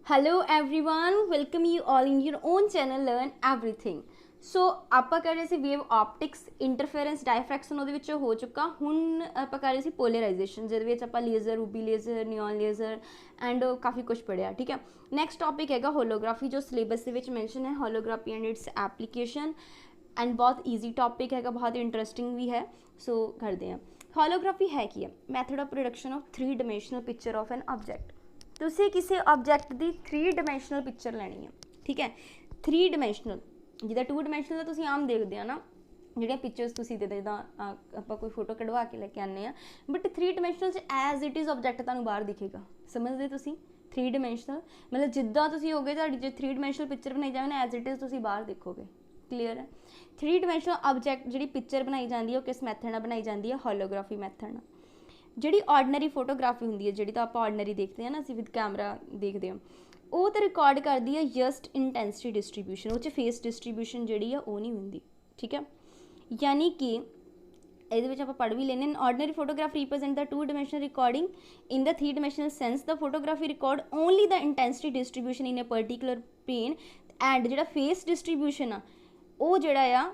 Hello everyone, welcome you all in your own channel Learn Everything. सो ਆਪਾਂ ਕਰ ਰਹੇ ਸੀ wave optics interference ਡਾਇਫਰੈਕਸ਼ਨ ਉਹਦੇ ਵਿੱਚ ਹੋ ਚੁੱਕਾ। ਹੁਣ ਆਪਾਂ ਕਰ ਰਹੇ ਸੀ ਪੋਲਰਾਈਜੇਸ਼ਨ ਜਿਹਦੇ ਵਿੱਚ ਆਪਾਂ laser ruby laser neon laser and ਕਾਫੀ ਕੁਝ ਪੜਿਆ। ਠੀਕ ਹੈ, ਨੈਕਸਟ ਟੌਪਿਕ ਹੈਗਾ ਹੋਲੋਗ੍ਰਾਫੀ ਜੋ ਸਿਲੇਬਸ ਦੇ ਵਿੱਚ ਮੈਂਸ਼ਨ ਹੈ ਹੋਲੋਗ੍ਰਾਫੀ ਐਂਡ ਇਟਸ ਐਪਲੀਕੇਸ਼ਨ ਐਂਡ ਬਹੁਤ ਈਜ਼ੀ ਟੌਪਿਕ ਹੈਗਾ, ਬਹੁਤ ਇੰਟਰਸਟਿੰਗ ਵੀ ਹੈ। ਸੋ ਕਰਦੇ ਹਾਂ। ਹੋਲੋਗ੍ਰਾਫੀ ਹੈ ਕੀ ਹੈ? Method of production of 3 dimensional picture of an object. ਤੁਸੀਂ ਕਿਸੇ ਆਬਜੈਕਟ ਦੀ 3 ਡਾਇਮੈਂਸ਼ਨਲ ਪਿਕਚਰ ਲੈਣੀ ਹੈ। ਠੀਕ ਹੈ, 3 ਡਾਇਮੈਂਸ਼ਨਲ ਜਿੱਦਾਂ 2 ਡਾਇਮੈਂਸ਼ਨਲ ਤਾਂ ਤੁਸੀਂ ਆਮ ਦੇਖਦੇ ਆ ਨਾ, ਜਿਹੜੀਆਂ ਪਿਕਚਰਸ ਤੁਸੀਂ ਦੇ ਜਿੱਦਾਂ ਆਪਾਂ ਕੋਈ ਫੋਟੋ ਕਢਵਾ ਕੇ ਲੈ ਕੇ ਆਉਂਦੇ ਆ, ਬਟ 3 ਡਾਇਮੈਂਸ਼ਨਲ 'ਚ ਐਜ਼ ਇਟ ਇਜ਼ ਆਬਜੈਕਟ ਤੁਹਾਨੂੰ ਬਾਹਰ ਦਿਖੇਗਾ। ਸਮਝਦੇ ਤੁਸੀਂ? 3 ਡਾਇਮੈਂਸ਼ਨਲ ਮਤਲਬ ਜਿੱਦਾਂ ਤੁਸੀਂ ਹੋਗੇ ਤੁਹਾਡੀ ਜੇ 3 ਡਾਇਮੈਂਸ਼ਨਲ ਪਿਕਚਰ ਬਣਾਈ ਜਾਵੇ ਨਾ, ਐਜ਼ ਇਟ ਇਜ਼ ਤੁਸੀਂ ਬਾਹਰ ਦੇਖੋਗੇ। ਕਲੀਅਰ ਹੈ? 3 ਡਾਇਮੈਂਸ਼ਨਲ ਆਬਜੈਕਟ ਜਿਹੜੀ ਪਿਕਚਰ ਬਣਾਈ ਜਾਂਦੀ ਹੈ ਉਹ ਕਿਸ ਮੈਥਡ ਨਾਲ ਬਣਾਈ ਜਾਂਦੀ ਹੈ? ਹੋਲੋਗ੍ਰਾਫੀ ਮੈਥਡ ਨਾਲ। ਜਿਹੜੀ ਆਰਡੀਨਰੀ ਫੋਟੋਗ੍ਰਾਫੀ ਹੁੰਦੀ ਹੈ, ਜਿਹੜੀ ਤਾਂ ਆਪਾਂ ਆਰਡੀਨਰੀ ਦੇਖਦੇ ਹਾਂ ਨਾ, ਅਸੀਂ ਵਿਦ ਕੈਮਰਾ ਦੇਖਦੇ ਹਾਂ, ਉਹ ਤਾਂ ਰਿਕਾਰਡ ਕਰਦੀ ਹੈ ਜਸਟ ਇੰਟੈਂਸਿਟੀ ਡਿਸਟਰੀਬਿਊਸ਼ਨ, ਉਹ 'ਚ ਫੇਸ ਡਿਸਟਰੀਬਿਊਸ਼ਨ ਜਿਹੜੀ ਆ ਉਹ ਨਹੀਂ ਹੁੰਦੀ। ਠੀਕ ਹੈ, ਯਾਨੀ ਕਿ ਇਹਦੇ ਵਿੱਚ ਆਪਾਂ ਪੜ੍ਹ ਵੀ ਲੈਂਦੇ ਹਾਂ। Ordinary photograph represent the 2 dimensional recording in the 3 dimensional sense. The photography record only the intensity distribution in a particular plane and ਜਿਹੜਾ ਫੇਸ ਡਿਸਟਰੀਬਿਊਸ਼ਨ ਆ ਉਹ ਜਿਹੜਾ ਆ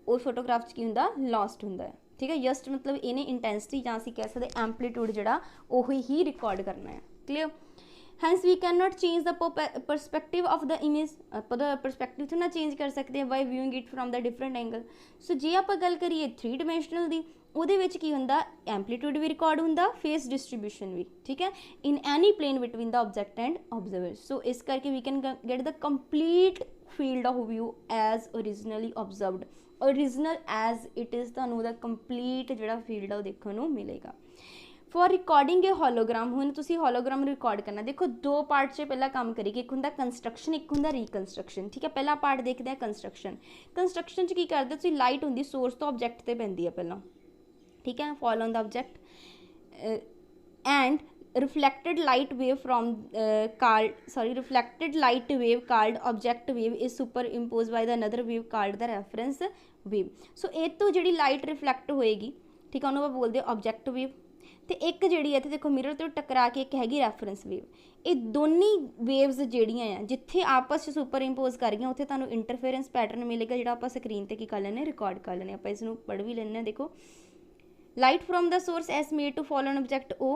ਉਹ ਫੋਟੋਗ੍ਰਾਫ 'ਚ ਕੀ ਹੁੰਦਾ? ਲੌਸਟ ਹੁੰਦਾ ਹੈ। ਠੀਕ ਹੈ, ਜਸਟ ਮਤਲਬ ਇਹਨੇ ਇੰਟੈਂਸਿਟੀ ਜਾਂ ਅਸੀਂ ਕਹਿ ਸਕਦੇ ਐਂਪਲੀਟਿਊਡ ਜਿਹੜਾ ਉਹੀ ਹੀ ਰਿਕਾਰਡ ਕਰਨਾ ਹੈ। Clear? Hence we can not change the perspective of the image. ਆਪਾਂ ਦਾ ਪਰਸਪੈਕਟਿਵ ਤੋਂ ਨਾ ਚੇਂਜ ਕਰ ਸਕਦੇ ਹਾਂ by viewing it from the different angle. So ਜੇ ਆਪਾਂ ਗੱਲ ਕਰੀਏ 3 ਡਾਇਮੈਂਸ਼ਨਲ ਦੀ, ਉਹਦੇ ਵਿੱਚ ਕੀ ਹੁੰਦਾ? ਐਂਪਲੀਟਿਊਡ ਵੀ ਰਿਕਾਰਡ ਹੁੰਦਾ, ਫੇਸ ਡਿਸਟਰੀਬਿਊਸ਼ਨ ਵੀ। ਠੀਕ ਹੈ, in any plane between the object and observer. So ਇਸ ਕਰਕੇ we can get the complete field of view as originally observed। original as it is ਤੁਹਾਨੂੰ ਉਹਦਾ ਕੰਪਲੀਟ ਜਿਹੜਾ ਫੀਲਡ ਆ ਉਹ ਦੇਖਣ ਨੂੰ ਮਿਲੇਗਾ। ਫॉर ਰਿਕਾਰਡਿੰਗ ਇਹ ਹੋਲੋਗ੍ਰਾਮ, ਹੁਣ ਤੁਸੀਂ ਹੋਲੋਗ੍ਰਾਮ ਰਿਕਾਰਡ ਕਰਨਾ। ਦੇਖੋ 2 ਪਾਰਟ 'ਚ ਪਹਿਲਾਂ ਕੰਮ ਕਰੀਏ, ਇੱਕ ਹੁੰਦਾ ਕੰਸਟਰਕਸ਼ਨ, ਇੱਕ ਹੁੰਦਾ ਰੀਕਨਸਟਰਕਸ਼ਨ। ਠੀਕ ਹੈ, ਪਹਿਲਾ ਪਾਰਟ ਦੇਖਦੇ ਹਾਂ ਕੰਸਟਰਕਸ਼ਨ। ਕੰਸਟਰਕਸ਼ਨ 'ਚ ਕੀ ਕਰਦੇ ਤੁਸੀਂ? ਲਾਈਟ ਹੁੰਦੀ ਸੋਰਸ ਤੋਂ ਆਬਜੈਕਟ 'ਤੇ ਪੈਂਦੀ ਹੈ ਪਹਿਲਾਂ। ਠੀਕ ਹੈ, fall on the object and reflected light wave from reflected light wave called object wave is superimposed by the another wave called the reference wave। ਸੋ ਇਹ ਤੋਂ ਜਿਹੜੀ ਲਾਈਟ ਰਿਫਲੈਕਟ ਹੋਏਗੀ, ਠੀਕ ਹੈ, ਉਹਨੂੰ ਆਪਾਂ ਬੋਲਦੇ ਆਬਜੈਕਟ ਵੇਵ। ਤੇ ਇੱਕ ਜਿਹੜੀ ਇੱਥੇ ਦੇਖੋ ਮਿਰਰ ਤੋਂ ਟਕਰਾ ਕੇ ਇੱਕ ਹੈਗੀ ਰੈਫਰੈਂਸ ਵੇਵ। ਇਹ ਦੋਨੀ ਵੇਵਸ ਜਿਹੜੀਆਂ ਆ ਜਿੱਥੇ ਆਪਸ 'ਚ ਸੁਪਰ ਇੰਪੋਜ਼ ਕਰ ਗਈਆਂ ਉੱਥੇ ਤੁਹਾਨੂੰ ਇੰਟਰਫੇਰੈਂਸ ਪੈਟਰਨ ਮਿਲੇਗਾ, ਜਿਹੜਾ ਆਪਾਂ ਸਕਰੀਨ 'ਤੇ ਕੀ ਕਰ ਲੈਂਦੇ, ਰਿਕਾਰਡ ਕਰ ਲੈਂਦੇ। ਆਪਾਂ ਇਸ ਨੂੰ ਪੜ੍ਹ ਵੀ ਲੈਂਦੇ ਹਾਂ। ਦੇਖੋ light from the source as made to fall on object O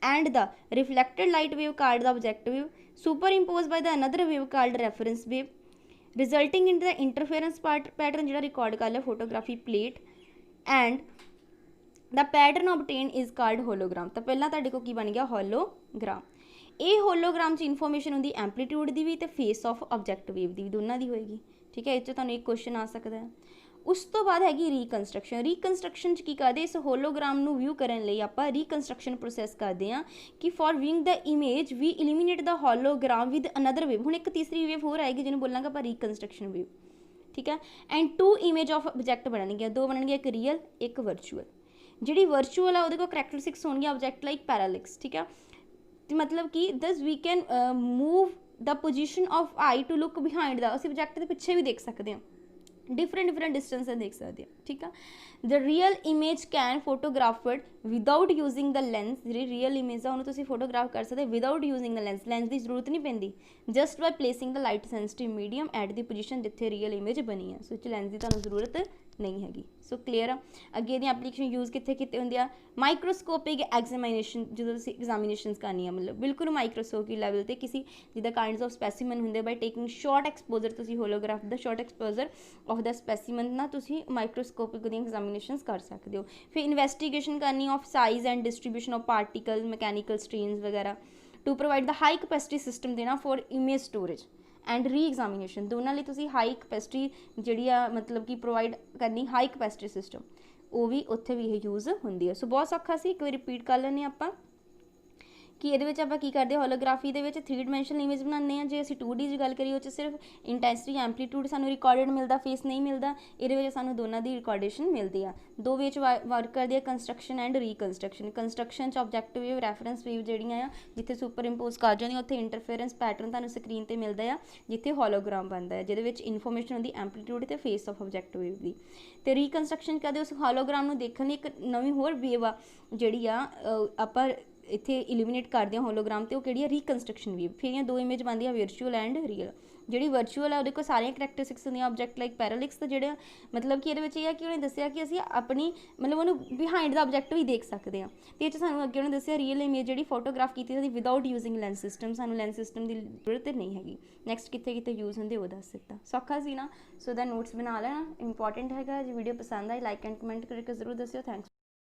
and the reflected light wave called the object wave superimposed by the another wave called reference wave resulting in the interference pattern ਜਿਹੜਾ record ਕਰ ਲਿਆ photography plate and the pattern obtained is called hologram। ਤਾਂ ਪਹਿਲਾਂ ਤੁਹਾਡੇ ਕੋਲ ਕੀ ਬਣ ਗਿਆ? Hologram. ਇਹ ਹੋਲੋਗ੍ਰਾਮ 'ਚ ਇਨਫੋਰਮੇਸ਼ਨ ਹੁੰਦੀ ਐਂਪਲੀਟਿਊਡ ਦੀ ਵੀ ਤੇ ਫੇਸ ਆਫ ਆਬਜੈਕਟ ਵੇਵ ਦੀ ਵੀ, ਦੋਨਾਂ ਦੀ ਹੋਏਗੀ। ਠੀਕ ਹੈ, ਇਹ 'ਚ ਤੁਹਾਨੂੰ ਇੱਕ ਕੁਐਸਚਨ ਆ ਸਕਦਾ ਹੈ। ਉਸ ਤੋਂ ਬਾਅਦ ਹੈਗੀ ਰੀਕਨਸਟਰਕਸ਼ਨ। ਰੀਕਨਸਟਰਕਸ਼ਨ 'ਚ ਕੀ ਕਰਦੇ? ਇਸ ਹੋਲੋਗ੍ਰਾਮ ਨੂੰ ਵਿਊ ਕਰਨ ਲਈ ਆਪਾਂ ਰੀਕਨਸਟਰਕਸ਼ਨ ਪ੍ਰੋਸੈਸ ਕਰਦੇ ਹਾਂ ਕਿ for viewing the image we eliminate the hologram with another wave. ਹੁਣ ਇੱਕ ਤੀਸਰੀ ਵੇਵ ਹੋਰ ਆਏਗੀ ਜਿਹਨੂੰ ਬੋਲਾਂਗੇ ਆਪਾਂ ਰੀਕਨਸਟਰਕਸ਼ਨ ਵੇਵ। ਠੀਕ ਹੈ, ਐਂਡ 2 ਇਮੇਜ ਆਫ ਆਬਜੈਕਟ ਬਣਨਗੀਆਂ, 2 ਬਣਨਗੀਆਂ, ਇੱਕ ਰੀਅਲ ਇੱਕ ਵਰਚੁਅਲ। ਜਿਹੜੀ ਵਰਚੁਅਲ ਆ ਉਹਦੇ ਕੋਲ ਕਰੈਕਟਰਿਸਟਿਕਸ ਹੋਣਗੀਆਂ ਆਬਜੈਕਟ ਲਾਈਕ ਪੈਰਾਲਿਕਸ। ਠੀਕ ਹੈ, ਤੇ ਮਤਲਬ ਕਿ thus we can move the position of eye to look behind the, ਅਸੀਂ ਆਬਜੈਕਟ ਦੇ ਪਿੱਛੇ ਵੀ ਦੇਖ ਸਕਦੇ ਹਾਂ, डिफरेंट डिस्टेंस देख सकते हैं। ठीक है, the real image can photographed without using the lens. जी रियल इमेज है उन्होंने फोटोग्राफ कर सकते without using the lens, lens की जरूरत नहीं पैंती, just by placing the light sensitive medium at the position जिथे रियल इमेज बनी है। सो लेंस की तुहानूं जरूरत नहीं हैगी। सो क्लीयर आ? अगे दी एप्लीकेशन यूज़ कित्थे कीते हुंदे आ? माइक्रोस्कोपिक एग्जामिनेशन, जो तुसीं एग्जामिनेशनस करनी है मतलब बिल्कुल माइक्रोस्कोपिक लैवल ते किसी जिद्दां काइंड्स ऑफ स्पैसीमन हुंदे बाय टेकिंग शॉर्ट एक्सपोजर, तुसीं होलोग्राफ दा शॉर्ट एक्सपोजर ऑफ द स्पैसीमन ना तुसीं माइक्रोस्कोपिक दी एग्जामिनेशनस कर सकते हो। फिर इन्वेस्टिगेशन करनी of size and distribution of particle, mechanical strains वगैरह to provide the high capacity system देना for image storage and reexamination. दोनों लिए तुसीं हाई कैपेसिटी जिहड़ी आ मतलब कि प्रोवाइड करनी, हाई कैपेसिटी सिस्टम वो भी उत्थे भी यह यूज़ होंदी है। सो बहुत सौखा सी, एक बार रिपीट कर लैंदे आपां कि ये आप की करते होलोग्राफी के 3 डायमैंशनल इमेज बनाने जो असीं 2D की गल करिए वो सिर्फ इंटैंसिटी एंपलीट्यूड सानू रिकॉर्डेड मिलता, फेस नहीं मिलता, ये सानू दोनों की रिकॉर्डेशन मिलती है। 2 वे वर्क करती है construction and reconstruction. Construction object wave reference wave जड़ियाँ जिथे सुपर इंपोज कर जाए उत्थे इंटरफेरेंस पैटर्न तुहानू स्क्रीन पर मिलता है, जिथे होलोग्राम बनता है जिहदे इनफॉर्मेशन होंदी एंपलीट्यूड ते फेस ऑफ ऑबजैक्ट वेव की। तो रीकनस्ट्रक्शन करते उस होलोग्राम नूं देखण लई एक नवीं होर वेव आ जिहड़ी आ आपां ਇੱਥੇ ਇਲੀਮੀਨੇਟ ਕਰਦੇ ਹਾਂ ਹੋਲੋਗ੍ਰਾਮ ਤੇ ਉਹ ਕਿਹੜੀ ਹੈ ਰੀਕਨਸਟਰਕਸ਼ਨ ਵੀਵ। ਫਿਰ ਇਹ ਦੋ ਇਮੇਜ ਬਣਦੀ ਆ ਵਰਚੁਅਲ ਐਂਡ ਰੀਅਲ। ਜਿਹੜੀ ਵਰਚੁਅਲ ਹੈ ਉਹਦੇ ਕੋਲ ਸਾਰੀਆਂ ਕਰੈਕਟਰਿਸਟਿਕਸ ਹੁੰਦੀਆਂ ਆਬਜੈਕਟ ਲਾਈਕ ਪੈਰਾਲਿਕਸ ਤੇ ਜਿਹੜੇ ਮਤਲਬ ਕਿ ਇਹਦੇ ਵਿੱਚ ਇਹ ਹੈ ਕਿ ਉਹਨੇ ਦੱਸਿਆ ਕਿ ਅਸੀਂ ਆਪਣੀ ਮਤਲਬ ਉਹਨੂੰ ਬਿਹਾਈਂਡ ਦਾ ਆਬਜੈਕਟ ਵੀ ਦੇਖ ਸਕਦੇ ਹਾਂ। ਤੇ ਇਹ 'ਚ ਸਾਨੂੰ ਅੱਗੇ ਉਹਨੇ ਦੱਸਿਆ ਰੀਅਲ ਇਮੇਜ ਜਿਹੜੀ ਫੋਟੋਗ੍ਰਾਫ ਕੀਤੀ ਸੀ ਵਿਦਾਊਟ ਯੂਜ਼ਿੰਗ ਲੈਂਸ ਸਿਸਟਮ, ਸਾਨੂੰ ਲੈਂਸ ਸਿਸਟਮ ਦੀ ਜ਼ਰੂਰਤ ਨਹੀਂ ਹੈਗੀ। ਨੈਕਸਟ ਕਿੱਥੇ ਕਿੱਥੇ ਯੂਜ਼ ਹੁੰਦੇ ਉਹ ਦੱਸ ਦਿੱਤਾ, ਸੌਖਾ ਸੀ ਨਾ। ਸੋ ਦਾ ਨੋਟਸ ਬਣਾ ਲੈਣਾ, ਇੰਪੋਰਟੈਂਟ ਹੈਗਾ। ਜੇ ਵੀਡੀਓ ਪਸੰਦ ਆਈ ਲਾਈਕ ਐਂਡ ਕਮੈਂਟ ਕਰਕੇ ਜ਼ਰੂਰ ਦੱਸਿਓ। ਥੈਂਕਸ।